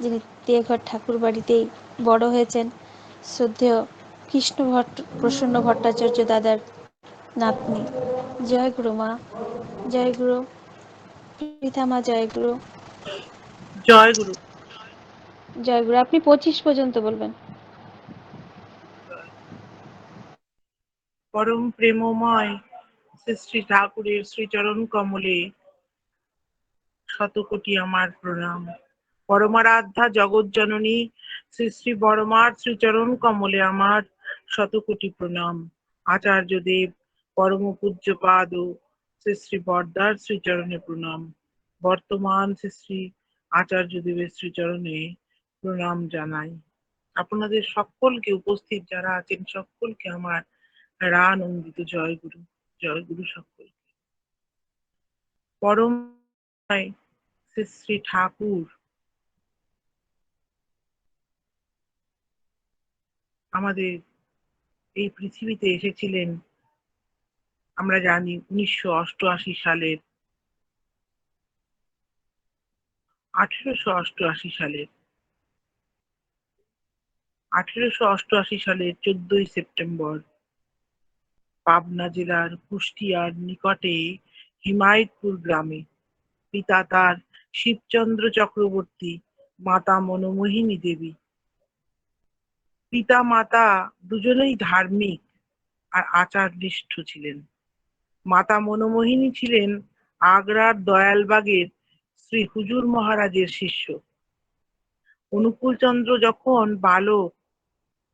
যিনি দেওঘর ঠাকুর বাড়িতেই বড় হয়েছেন, শ্রদ্ধেয় কৃষ্ণ প্রসন্ন ভট্টাচার্য দাদার নাতনি। জয় গুরু মা, জয় গুরু। পৃথা মা, জয় গুরু। জয় গুরু। জয় গুরু। আপনি 25 পর্যন্ত বলবেন। পরম প্রেমময় শ্রী শ্রী ঠাকুরের শ্রীচরণ কমলে শতকোটি আমার প্রণাম। পরমারাধ্যা জগৎ জননী শ্রী শ্রী বড়মার শ্রীচরণ কমলে আমার শতকোটি প্রণাম। আচার্যদেব পরম পূজ্যপাদ শ্রী শ্রী বরদার শ্রীচরণে প্রণাম। বর্তমান শ্রী শ্রী আচার্যদেবের শ্রীচরণে প্রণাম জানাই। আপনাদের সকলকে, উপস্থিত যারা আছেন সকলকে আমার রানন্দিত জয় গুরু। জয় গুরু সকলকে। পরম শ্রী শ্রী ঠাকুর আমাদের এই পৃথিবীতে এসেছিলেন, আমরা জানি 1988 সালের 1888 সালের 14ই সেপ্টেম্বর পাবনা জেলার কুষ্টিয়ার নিকটে হিমায়তপুর গ্রামে পিতা তার শিবচন্দ্র চক্রবর্তী, মাতা মনোমোহিনী দেবী। পিতা মাতা দুজনেই ধার্মিক আর আচারনিষ্ঠ ছিলেন। মাতা মনোমোহিনী ছিলেন আগ্রার দয়ালবাগের শ্রী হুজুর মহারাজের শিষ্য। অনুকূলচন্দ্র যখন বালক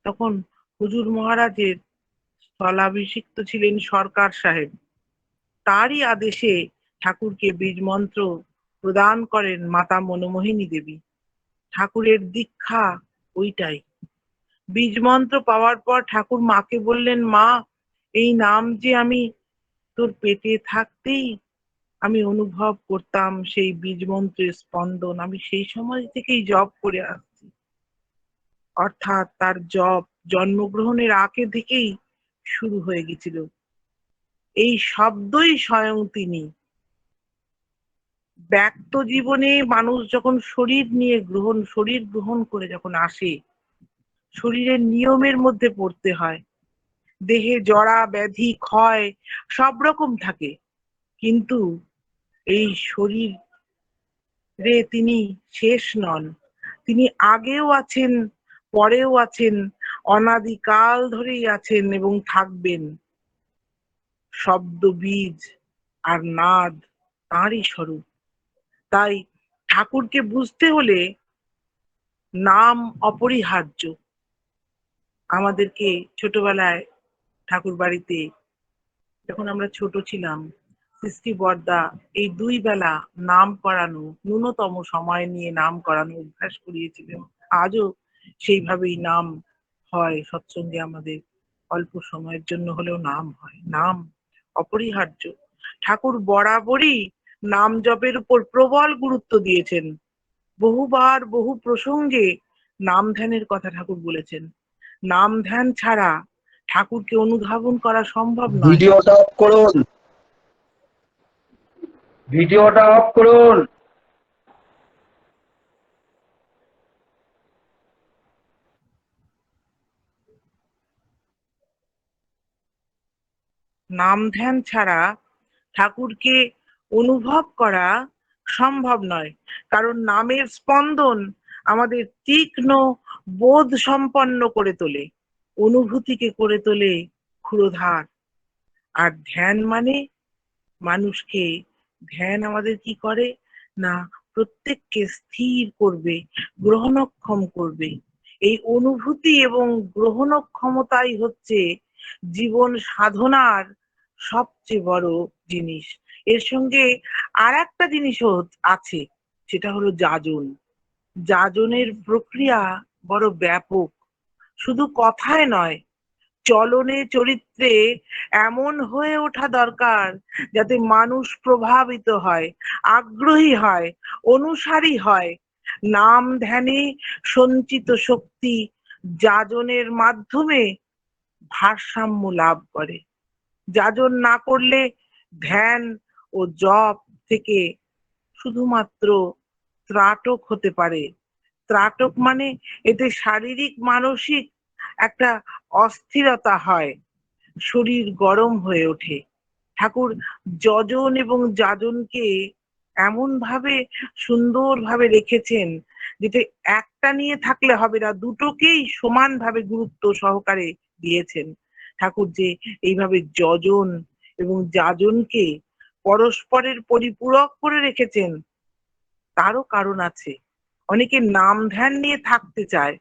তখন হুজুর মহারাজের স্থলাভিষিক্ত ছিলেন সরকার সাহেব। তারই আদেশে ঠাকুরকে বীজ মন্ত্র প্রদান করেন মাতা মনোমোহিনী দেবী। ঠাকুরের দীক্ষা ওইটাই। বীজ মন্ত্র পাওয়ার পর ঠাকুর মাকে বললেন, মা, এই নাম যে আমি তোর পেটে থাকতেই আমি অনুভব করতাম সেই বীজ মন্ত্রের স্পন্দন, আমি সেই সময় থেকেই জপ করে আসছি। অর্থাৎ তার জপ জন্মগ্রহণের আগে থেকেই শুরু হয়ে গেছিল। এই শব্দই স্বয়ং তিনি। ব্যক্ত জীবনে মানুষ যখন শরীর গ্রহণ করে যখন আসে, শরীরের নিয়মের মধ্যে পড়তে হয়। দেহে জরা ব্যাধি ক্ষয় সব রকম থাকে, কিন্তু এই শরীরে তিনি শেষ নন। তিনি আগেও আছেন, পরেও আছেন, অনাদিকাল ধরেই আছেন এবং থাকবেন। শব্দ বীজ আর নাদ তাঁরই স্বরূপ। তাই ঠাকুরকে বুঝতে হলে নাম অপরিহার্য। আমাদেরকে ছোটবেলায় ঠাকুর বাড়িতে যখন আমরা ছোট ছিলাম, সৃষ্টি বর্দা এই 2 বেলা নাম করানো, ন্যূনতম সময় নিয়ে নাম করানো অভ্যাস করিয়েছিলেন। আজও সেইভাবেই নাম হয় সৎসঙ্গে, আমাদের অল্প সময়ের জন্য হলেও নাম হয়। নাম অপরিহার্য। ঠাকুর বরাবরই নাম জপের উপর প্রবল গুরুত্ব দিয়েছেন। বহুবার বহু প্রসঙ্গে নাম ধ্যানের কথা ঠাকুর বলেছেন। নাম ধ্যান ছাড়া ঠাকুরকে অনুধাবন করা সম্ভব নয়। ভিডিওটা অফ করুন, ভিডিওটা অফ করুন। নাম ধ্যান ছাড়া ঠাকুরকে অনুভব করা সম্ভব নয়। কারণ নামের স্পন্দন আমাদের তীক্ষ্ণ বোধ সম্পন্ন করে তোলে, অনুভূতিকে করে তোলে ক্ষুরধার। আর ধ্যান মানে মানুষকে, ধ্যান আমাদের কি করে না, প্রত্যেককে স্থির করবে, গ্রহণক্ষম করবে। এই অনুভূতি এবং গ্রহণক্ষমতাই হচ্ছে জীবন সাধনার সবচেয়ে বড় জিনিস। এর সঙ্গে আর একটা জিনিসও আছে, সেটা হলো যাজন। যাজনের প্রক্রিয়া বড় ব্যাপক, শুধু কথায় নয়, চলনে চরিত্রে এমন হয়ে ওঠা দরকার যাতে মানুষ প্রভাবিত হয়, আগ্রহী হয়, অনুসারী হয়। নাম ধ্যানে সঞ্চিত শক্তি যাজনের মাধ্যমে ভারসাম্য লাভ করে। যাজন না করলে ধ্যান ও জপ থেকে শুধুমাত্র ত্রাটক হতে পারে, ত্রাটক মানে এতে শারীরিক মানসিক একটা অস্থিরতা হয়, শরীর গরম হয়ে ওঠে। ঠাকুর যজন এবং যাজনকে এমন ভাবে সুন্দরভাবে রেখেছেন, যেটা একটা নিয়ে থাকলে হবে না, দুটোকেই সমানভাবে গুরুত্ব সহকারে দিয়েছেন। ঠাকুর যে এইভাবে যজন এবং যাজনকে পরস্পরের পরিপূরক করে রেখেছেন, তারও কারণ আছে। অনেকে নাম ধ্যান নিয়ে থাকতে চায়,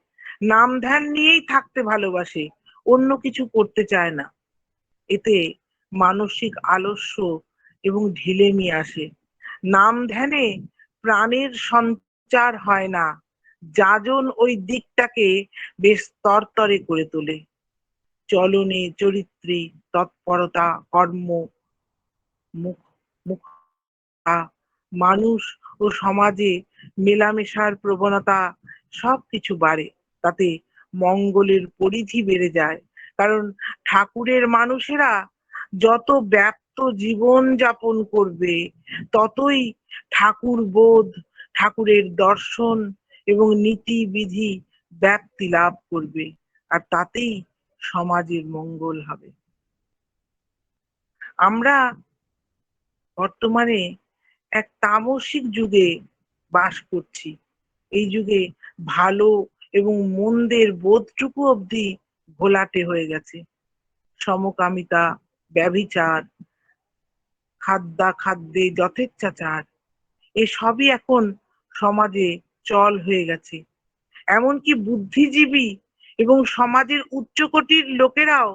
নাম ধ্যান নিয়েই থাকতে ভালোবাসে, অন্য কিছু করতে চায় না। এতে মানসিক আলস্য এবং ঢিলেমি আসে। নাম ধ্যানে প্রাণের সঞ্চার হয় না, যাজন ওই দিকটাকে বেশ তরতরে করে তোলে। চলনে, চরিত্রে, তৎপরতা, কর্ম, মুখ মুখ মানুষ ও সমাজে মেলামেশার প্রবণতা সবকিছু বাড়ে। তাতে মঙ্গলের পরিধি বেড়ে যায়। কারণ ঠাকুরের মানুষেরা যত ব্যাপ্ত জীবন যাপন করবে, ততই ঠাকুর বোধ, ঠাকুরের দর্শন এবং নীতি বিধি ব্যাপ্তি লাভ করবে। আর তাতেই সমাজের মঙ্গল হবে। আমরা বর্তমানে এক তামসিক যুগে বাস করছি। এই যুগে ভালো এবং মন্দের বোধটুকু অবধি ঘোলাটে হয়ে গেছে। সমকামিতা, ব্যভিচার, খাদ্যে যথেচ্ছাচার, এসবই এখন সমাজে চল হয়ে গেছে। এমনকি বুদ্ধিজীবী এবং সমাজের উচ্চকোটির লোকেরাও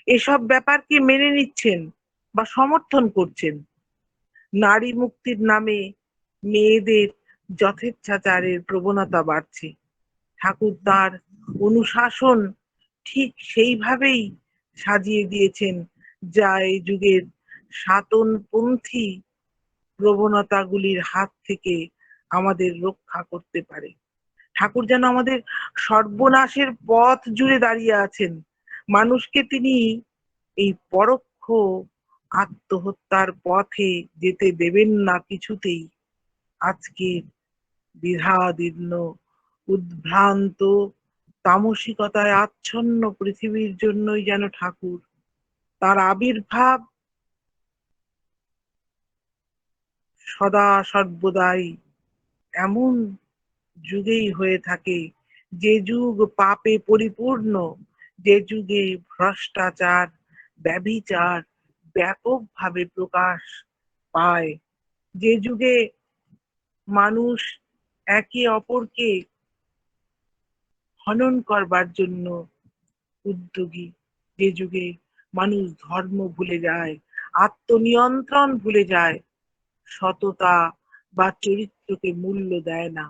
এসব ব্যাপারকে মেনে নিচ্ছেন বা সমর্থন করছেন। নারী মুক্তির নামে মেয়েদের যথেচ্ছাচারের প্রবণতা বাড়ছে। ঠাকুর তার অনুশাসন ঠিক সেইভাবেই সাজিয়ে দিয়েছেন, যা এই যুগের সাতনপন্থী প্রবণতাগুলির হাত থেকে আমাদের রক্ষা করতে পারে। ঠাকুর যেন আমাদের সর্বনাশের পথ জুড়ে দাঁড়িয়ে আছেন। মানুষকে তিনি এই পরোক্ষ আত্মহত্যার পথে যেতে দেবেন না কিছুতেই। আজকে দ্বিধাদীর্ণ, উদ্ভ্রান্ত, তামসিকতায় আচ্ছন্ন পৃথিবীর জন্যই যেন ঠাকুর, তার আবির্ভাব সদা সর্বদাই এমন যুগেই হয়ে থাকে, যে যুগ পাপে পরিপূর্ণ, যে যুগে ভ্রষ্টাচার, ব্যভিচার ব্যাপকভাবে প্রকাশ পায়, যে যুগে মানুষ একে অপরকে হনন করবার জন্য উদ্যোগী, যে যুগে মানুষ ধর্ম ভুলে যায়, আত্মনিয়ন্ত্রণ ভুলে যায়, সততা বা চরিত্রকে মূল্য দেয় না।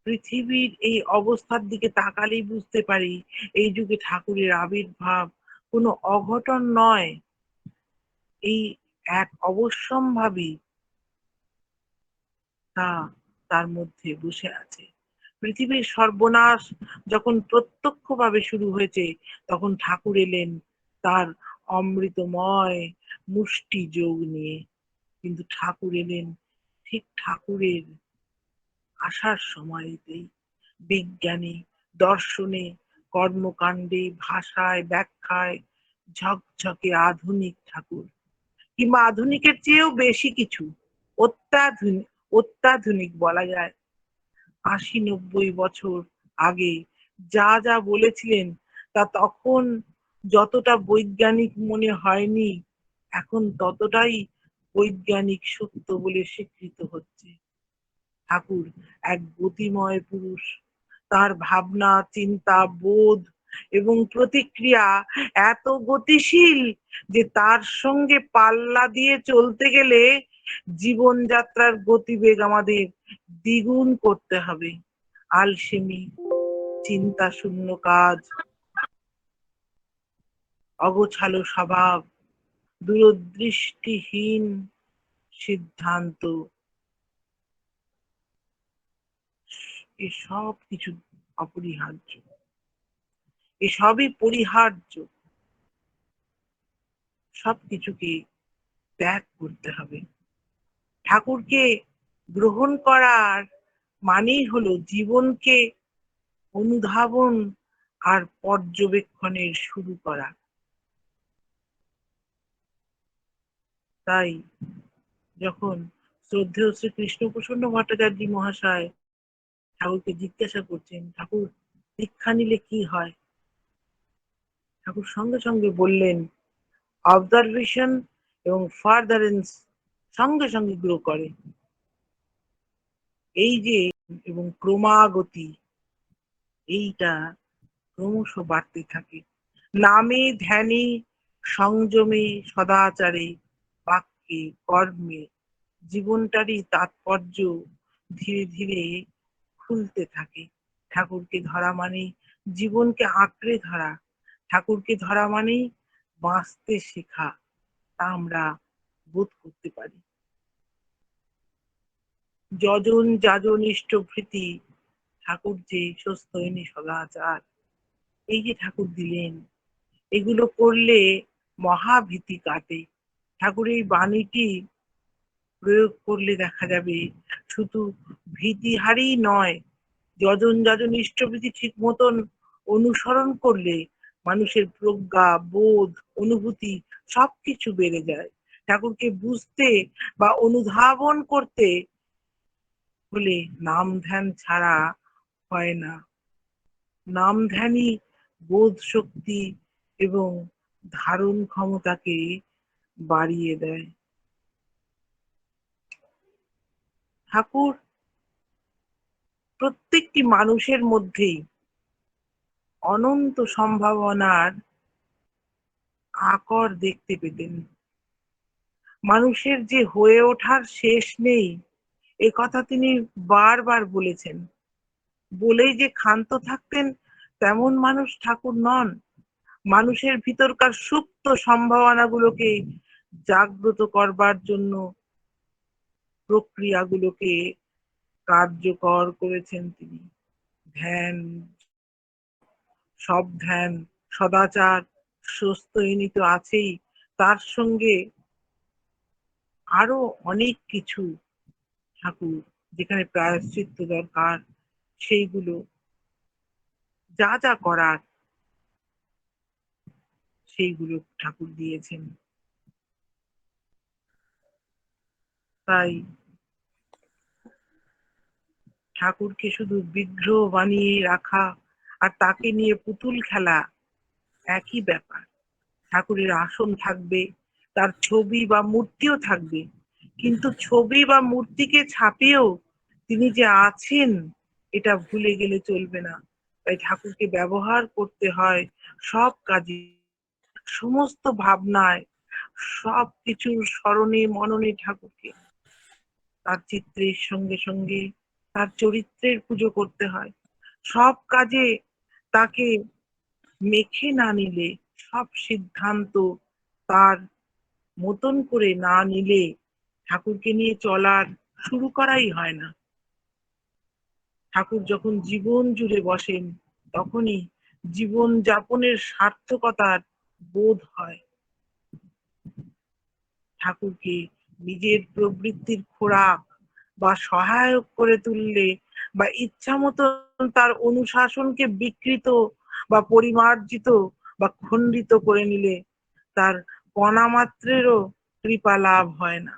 পৃথিবীর এই অবস্থার দিকে তাকালেই বুঝতে পারি, এই যুগে ঠাকুরের আবির্ভাব কোনো অঘটন নয়, এই এক অবশ্যম্ভাবী তা তার মধ্যে বসে আছে। পৃথিবীর সর্বনাশ যখন প্রত্যক্ষভাবে শুরু হয়েছে, তখন ঠাকুর এলেন তার অমৃতময় মুষ্টি যোগ নিয়ে। কিন্তু ঠাকুর এলেন ঠিক ঠাকুরের আসার সময়তেই বিজ্ঞানে, দর্শনে, কর্মকাণ্ডে, ভাষায়, ব্যাখ্যায় ঝকঝকে আধুনিক ঠাকুর, কিংবা আধুনিকের চেয়েও বেশি কিছু, অত্যাধুনিক, অত্যাধুনিক বলা যায়। ৮০-৯০ বছর আগে যা যা বলেছিলেন, তা তখন যতটা বৈজ্ঞানিক মনে হয়নি, এখন ততটাই বৈজ্ঞানিক সত্য বলে স্বীকৃত হচ্ছে। ঠাকুর এক গতিময় পুরুষ, তার ভাবনা, চিন্তা, বোধ এবং প্রতিক্রিয়া এত গতিশীল যে তার সঙ্গে পাল্লা দিয়ে চলতে গেলে জীবনযাত্রার গতিবেগ আমাদের দ্বিগুণ করতে হবে। আলসেমি, চিন্তা শূন্য কাজ, অগোছালো স্বভাব, দূরদৃষ্টিহীন সিদ্ধান্ত, এসব কিছু অপরিহার্য, এসবই পরিহার্য। সবকিছুকে ত্যাগ করতে হবে। ঠাকুরকে গ্রহণ করার মানেই হলো জীবনকে অনুধাবন আর পর্যবেক্ষণের শুরু করা। তাই যখন শ্রদ্ধেয় শ্রী কৃষ্ণপ্রসন্ন ভট্টাচার্য মহাশয় ঠাকুরকে জিজ্ঞাসা করছেন, ঠাকুর দীক্ষা নিলে কি হয়, ঠাকুর সঙ্গে সঙ্গে বললেন, অবজারভেশন এবং ফার্দারেন্স সঙ্গে সঙ্গে গ্রো করে। এই যে এবং ক্রমাগতি, এইটা ক্রমশ বাড়তে থাকে। নামে, ধ্যানে, সংযমে, সদাচারে, বাক্যে, কর্মে জীবনটারই তাৎপর্য ধীরে ধীরে খুলতে থাকে। ঠাকুরকে ধরা মানে জীবনকে আঁকড়ে ধরা, ঠাকুরকে ধরা মানেই বাঁচতে শেখা, তা আমরা বোধ করতে পারি। যজন যাজন ইষ্টভৃতি ঠাকুর যে স্বস্তিনী সদাচার, এই যে ঠাকুর দিলেন, এগুলো করলে মহাভীতি কাটে। ঠাকুর এই বাণীটি প্রয়োগ করলে দেখা যাবে শুধু ভীতিহারই নয়, যজন যাজন ইষ্টভৃতি ঠিক মতন অনুসরণ করলে মানুষের প্রজ্ঞা, বোধ, অনুভূতি সবকিছু বেড়ে যায়। ঠাকুরকে বুঝতে বা অনুধাবন করতে হলে নাম ধ্যান ছাড়া হয় না। নাম ধ্যানই বোধ শক্তি এবং ধারণ ক্ষমতাকে বাড়িয়ে দেয়। ঠাকুর প্রত্যেকটি মানুষের মধ্যেই অনন্ত সম্ভাবনার আকর দেখতে পেতেন। মানুষের যে হয়ে ওঠার শেষ নেই, এ কথা তিনি বারবার বলেছেন। বলেই যে ক্ষান্ত থাকতেন তেমন মানুষ ঠাকুর নন। মানুষের ভিতরকার সুপ্ত সম্ভাবনাগুলোকে জাগ্রত করবার জন্য প্রক্রিয়াগুলোকে কার্যকর করেছেন তিনি। ধ্যান, সব ধ্যান, সদাচার, স্বস্তিনী তো আছেই, তার সঙ্গে আরো অনেক কিছু ঠাকুর, যেখানে প্রায়শ্চিত্ত দরকার সেইগুলো যা যা করার সেইগুলো ঠাকুর দিয়েছেন। তাই ঠাকুরকে শুধু বিগ্রহ বানিয়ে রাখা আর তাকে নিয়ে পুতুল খেলা একই ব্যাপার। ঠাকুরের আসন থাকবে, তার ছবি বা মূর্তিও থাকবে, কিন্তু ছবি বা মূর্তিকে ছাপিয়েও তিনি যে আছেন এটা ভুলে গেলে চলবে না। তাই ঠাকুরকে ব্যবহার করতে হয় সব কাজে, সমস্ত ভাবনায়, সব কিছুর স্মরণে মননে ঠাকুরকে, তার চিত্রের সঙ্গে সঙ্গে তার চরিত্রের পুজো করতে হয়। সব কাজে তাকে মেখে না নিলে, সব সিদ্ধান্ত তার মতন করে না নিলে ঠাকুরকে নিয়ে চলার শুরু করাই হয় না। ঠাকুর যখন জীবন জুড়ে বসেন তখনই জীবন যাপনের সার্থকতার বোধ হয়। ঠাকুরকে নিজের প্রবৃত্তির খোরাক বা সহায়ক করে তুললে বা ইচ্ছা মতন তার অনুশাসনকে বিকৃত বা পরিমার্জিত বা খণ্ডিত করে নিলে তার কণা মাত্রেরও কৃপা লাভ হয় না।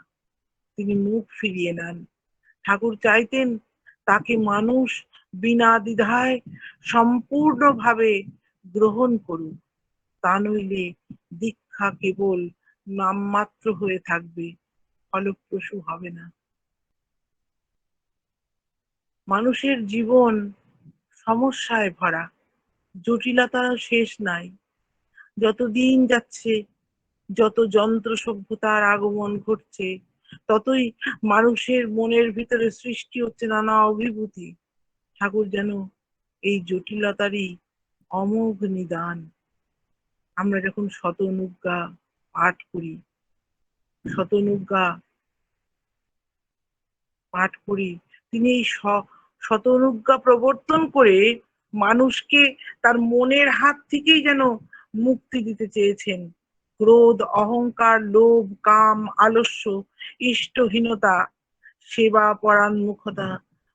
তিনি মুখ ফিরিয়ে নেন। ঠাকুর চাইতেন তাকে মানুষ বিনা দ্বিধায় সম্পূর্ণভাবে গ্রহণ করুক, তা নইলে দীক্ষা কেবল নামমাত্র হয়ে থাকবে, ফলপ্রসূ হবে না। মানুষের জীবন সমস্যায় ভরা, জটিলতার শেষ নাই। যতদিন যাচ্ছে, যত যন্ত্র সভ্যতার আগমন ঘটছে, ততই মানুষের মনের ভিতরে সৃষ্টি হচ্ছে নানা অভিভূতি। ঠাকুর যেন এই জটিলতারই অমোঘ নিদান। আমরা যখন শতনুজ্ঞা পাঠ করি, শতনুজ্ঞা পাঠ করি, তিনি এই শতনুজ্ঞা প্রবর্তন করে মানুষকে তার মনের হাত থেকেই যেন মুক্তি দিতে চেয়েছেন। ক্রোধ, অহংকার, লোভ, কাম, আলস্য, ইষ্টহীনতা, সেবা পরাঙ্মুখতা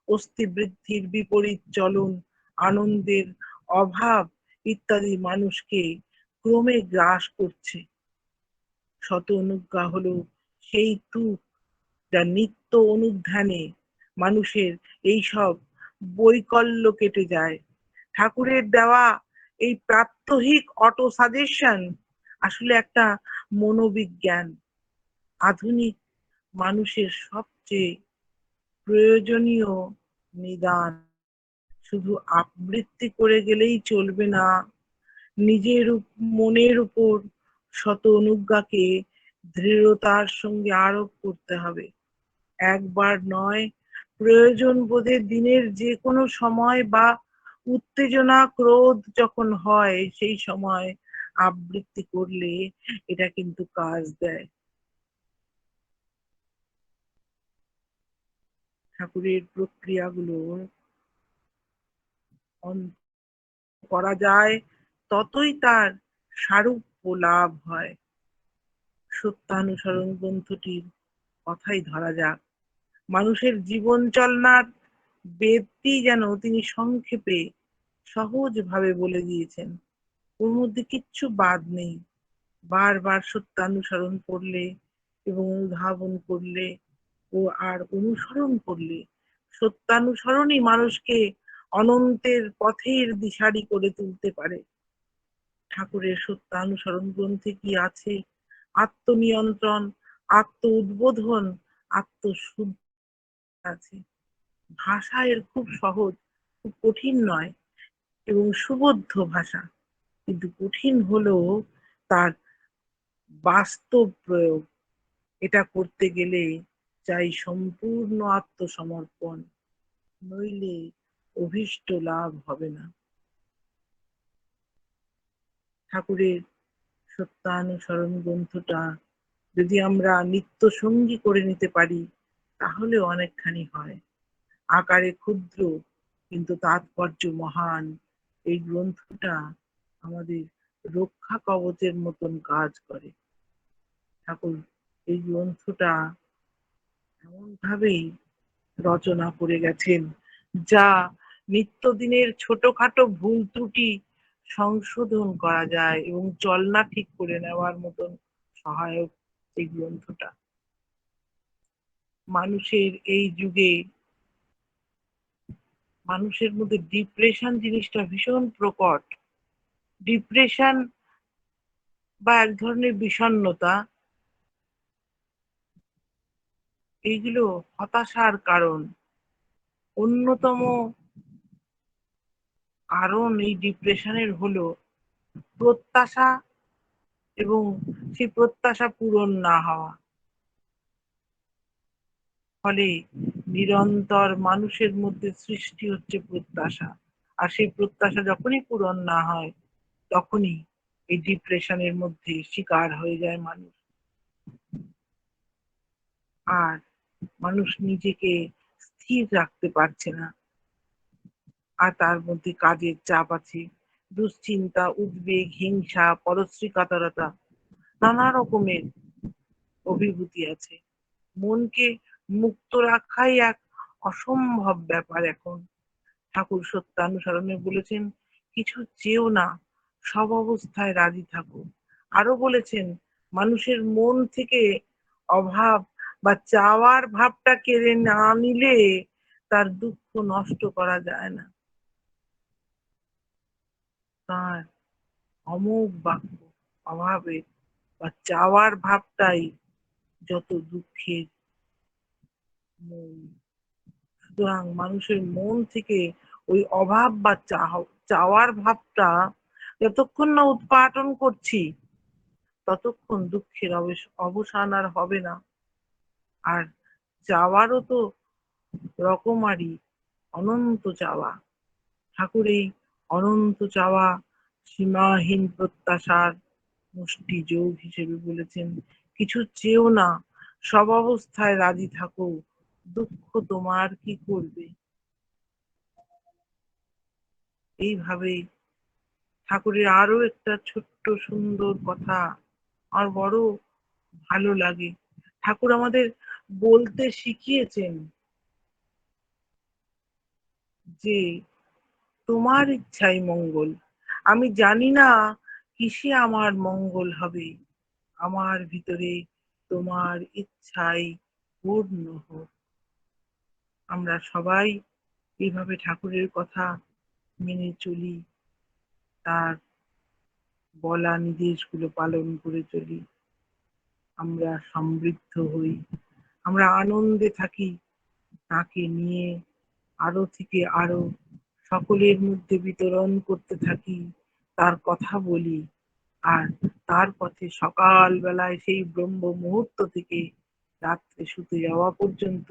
অস্থি বৃদ্ধির বিপরীত চলন, আনন্দের অভাব ইত্যাদি মানুষকে ক্রমে গ্রাস করছে। শত অনুজ্ঞা হলো সেই তুক যা নিত্য অনুধ্যানে মানুষের এইসব বৈকল্য কেটে যায়। ঠাকুরের দেওয়া এই প্রাত্যহিক অটো সাজেশন আসলে একটা মনোবিজ্ঞান। আধুনিক মানুষের সবচেয়ে প্রয়োজনীয় নিদান। শুধু আবৃত্তি করে গেলেই চলবে না, নিজের মনের উপর শত অনুজ্ঞাকে দৃঢ়তার সঙ্গে আরোপ করতে হবে। একবার নয়, প্রয়োজন বোধে দিনের যে কোনো সময় বা উত্তেজনা ক্রোধ যখন হয় সেই সময় আবৃত্তি করলে এটা কিন্তু কাজ দেয়। ঠাকুরের প্রক্রিয়াগুলো করা যায়, ততই তার সারূপ্য লাভ হয়। সত্যানুসরণ গ্রন্থটির কথাই ধরা যাক। মানুষের জীবন চলনার বেদটি যেন তিনি সংক্ষেপে সহজভাবে বলে দিয়েছেন। ওর মধ্যে কিচ্ছু বাদ নেই। বারবার সত্যানুসরণ করলে এবং অনুধাবন করলে ও আর অনুসরণ করলে সত্যানুসরণই মানুষকে অনন্তের পথের দিশারি করে তুলতে পারে। ঠাকুরের সত্যানুসরণ গ্রন্থে কি আছে? আত্মনিয়ন্ত্রণ, আত্ম উদ্বোধন, আত্মশুদ্ধি আছে। ভাষা এর খুব সহজ, খুব কঠিন নয় এবং সুবোধ্য ভাষা। কিন্তু কঠিন হলো তার বাস্তব প্রয়োগ। এটা করতে গেলে চাই সম্পূর্ণ আত্মসমর্পণ, নইলে অভীষ্ট লাভ হবে না। ঠাকুরের সত্যানুসরণ গ্রন্থটা যদি আমরা নিত্য সঙ্গী করে নিতে পারি তাহলে অনেকখানি হয়। আকারে ক্ষুদ্র কিন্তু তাৎপর্য মহান এই গ্রন্থটা আমাদের রক্ষা কবচের মতন কাজ করে। ঠাকুর এই গ্রন্থটা এমন ভাবেই রচনা করে গেছেন যা নিত্যদিনের ছোটখাটো ভুল ত্রুটি সংশোধন করা যায় এবং চলনা ঠিক করে নেওয়ার মতন সহায়ক এই গ্রন্থটা। মানুষের এই যুগে মানুষের মধ্যে ডিপ্রেশন জিনিসটা ভীষণ প্রকট। ডিপ্রেশন বা এক ধরনের বিষণ্ণতা, এইগুলো হতাশার কারণ। অন্যতম কারণ এই ডিপ্রেশনের হলো প্রত্যাশা এবং সেই প্রত্যাশা পূরণ না হওয়া। ফলে নিরন্তর মানুষের মধ্যে সৃষ্টি হচ্ছে প্রত্যাশা, আর সেই প্রত্যাশা যখনই পূরণ না হয় তখনই এই ডিপ্রেশনের মধ্যে শিকার হয়ে যায় মানুষ। আর মানুষ নিজেকে স্থির রাখতে পারছে না। আর তার মধ্যে কাজের চাপ আছে, দুশ্চিন্তা, উদ্বেগ, হিংসা, পরশ্রীকাতরতা, নানা রকমের অভিভূতি আছে। মনকে মুক্ত রাখাই এক অসম্ভব ব্যাপার এখন। ঠাকুর সত্যানুসরণে বলেছেন, কিছু চেয়েও না, সব অবস্থায় রাজি থাকো। আরো বলেছেন, মানুষের মন থেকে অভাব বা চাওয়ার ভাবটা কেড়ে না নিলে তার দুঃখ নষ্ট করা যায় না। তার অমোঘ বাক্য, অভাবের বা চাওয়ার ভাবটাই যত দুঃখের মূল। সুতরাং মানুষের মন থেকে ওই অভাব বা চাওয়ার ভাবটা যতক্ষণ না উৎপাটন করছি ততক্ষণ দুঃখের অবসান আর হবে না। আর চাওয়ারও তো রকমারি, অনন্ত চাওয়া। ঠাকুর এই অনন্ত চাওয়া, সীমাহীন প্রত্যাশার মুষ্টি যোগ হিসেবে বলেছেন, কিছু চেয়েও না, সব অবস্থায় রাজি থাকো, দুঃখ তোমার কি করবে। এইভাবে ঠাকুরের আরো একটা ছোট্ট সুন্দর কথা আর বড় ভালো লাগে। ঠাকুর আমাদের বলতে শিখিয়েছেন, যে তোমার ইচ্ছাই মঙ্গল। আমি জানি না কিসে আমার মঙ্গল হবে, আমার ভিতরে তোমার ইচ্ছাই পূর্ণ হোক। আমরা সবাই এইভাবে ঠাকুরের কথা মেনে চলি, তার বলা নির্দেশগুলো পালন করে চলি। আমরা সমৃদ্ধ হই, আমরা আনন্দে থাকি, তাকে নিয়ে আরো থেকে আরো সকলের মধ্যে বিতরণ করতে থাকি, তার কথা বলি। আর তার পথে সকাল বেলায় সেই ব্রহ্ম মুহূর্ত থেকে রাত্রে শুতে যাওয়া পর্যন্ত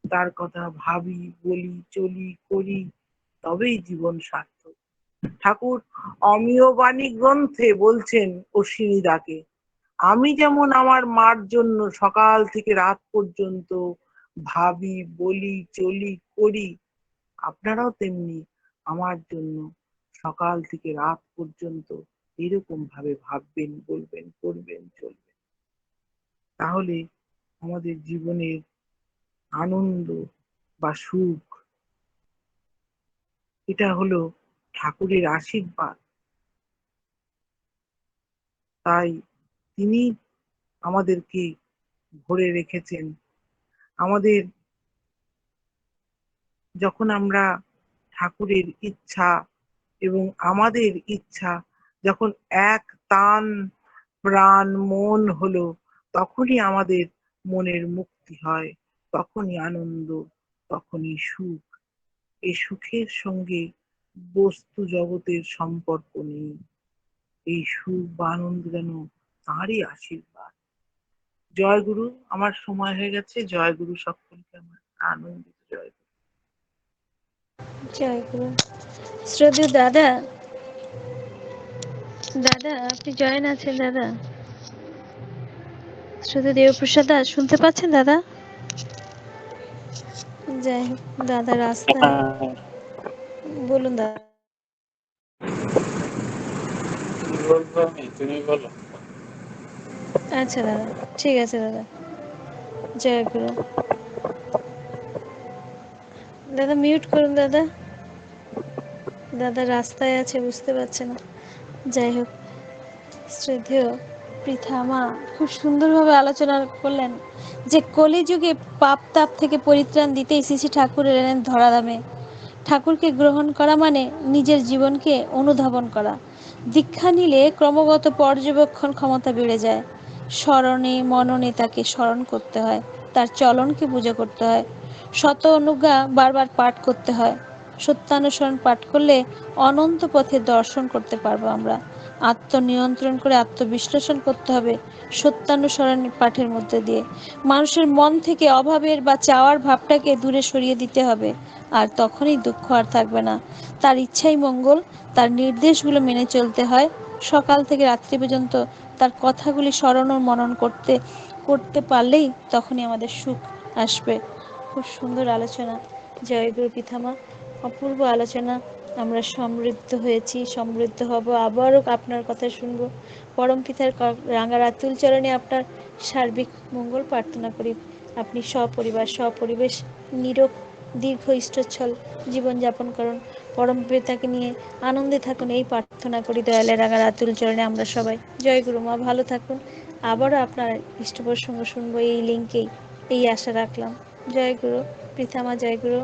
তার কথা ভাবি, বলি, চলি, করি, তবেই জীবন সার্থক। ঠাকুর অমিয় বাণী গ্রন্থে বলছেন অশ্বিনীদাকে, আমি যেমন আমার মার জন্য সকাল থেকে রাত পর্যন্ত ভাবি, বলি, চলি, করি, আপনারাও তেমনি আমার জন্য সকাল থেকে রাত পর্যন্ত এরকম ভাবে ভাববেন, বলবেন, করবেন, চলবেন। তাহলে আমাদের জীবনের আনন্দ বা সুখ, এটা হলো ঠাকুরের আশীর্বাদ। তাই তিনি আমাদেরকে ভরে রেখেছেন। আমাদের যখন আমরা ঠাকুরের ইচ্ছা এবং আমাদের ইচ্ছা যখন এক তান প্রাণ মন হলো, তখনই আমাদের মনের মুক্তি হয়, তখনই আনন্দ, তখনই সুখ। এই সুখের সঙ্গে বস্তু জগতের সম্পর্ক নেই। এই সুখ বা আনন্দ যেন তাঁরই আশীর্বাদ। জয় গুরু। আমার সময় হয়ে গেছে। জয় গুরু সকলকে, আমার আনন্দিত জয় গুরু। জয় গুরু। শ্রদ্ধেয় দাদা, দাদা আপনি জয়েন আছেন দাদা? শ্রদ্ধেয় দেবপ্রসাদ দাস শুনতে পাচ্ছেন দাদা? যাই হোক, দাদা রাস্তায়, বলুন দাদা। তুমি বলো। আচ্ছা দাদা, ঠিক আছে দাদা। জয় গুরু। দাদা মিউট করুন দাদা। দাদা রাস্তায় আছে, বুঝতে পারছে না। যাই হোক, শ্রদ্ধেয় পৃথামা খুব সুন্দরভাবে আলোচনা করলেন যে কলিযুগে পাপ তাপ থেকে পরিত্রাণ দিতেই শ্রী শ্রী ঠাকুর এলেন ধরাধামে। ঠাকুরকে গ্রহণ করা মানে নিজের জীবনকে অনুধাবন করা। দীক্ষা নিলে ক্রমাগত পর্যবেক্ষণ ক্ষমতা বেড়ে যায়। স্মরণে মননে তাকে স্মরণ করতে হয়, তার চলনকে পূজা করতে হয়, শত অনুজ্ঞা বারবার পাঠ করতে হয়। সত্যানুসরণ পাঠ করলে অনন্ত পথে দর্শন করতে পারবো আমরা। আত্মনিয়ন্ত্রণ করে আত্মবিশ্লেষণ করতে হবে সত্যানুসরণ পাঠের মধ্যে দিয়ে। মানুষের মন থেকে অভাবের বা চাওয়ার ভাবটাকে দূরে সরিয়ে দিতে হবে, আর তখনই দুঃখ আর থাকবে না। তার ইচ্ছাই মঙ্গল, তার নির্দেশগুলো মেনে চলতে হয়। সকাল থেকে রাত্রি পর্যন্ত তার কথাগুলি স্মরণ ও মনন করতে করতে পারলেই তখনই আমাদের সুখ আসবে। খুব সুন্দর আলোচনা। জয়গুরু পিতামা, অপূর্ব আলোচনা। আমরা সমৃদ্ধ হয়েছি, সমৃদ্ধ হব, আবারও আপনার কথা শুনব। পরম পিতার রাঙা রাতুল চরণে আপনার সার্বিক মঙ্গল প্রার্থনা করি। আপনি সপরিবার সপরিবেশ নিরোগ দীর্ঘ ইষ্টচ্ছল জীবনযাপন করুন, পরম পিতাকে নিয়ে আনন্দে থাকুন, এই প্রার্থনা করি দয়ালের রাঙা রাতুল চরণে আমরা সবাই। জয় গুরু মা, ভালো থাকুন। আবারও আপনার ইষ্ট প্রসঙ্গ শুনবো এই লিঙ্কেই, এই আশা রাখলাম। জয় গুরু পিতামা, জয় গুরু।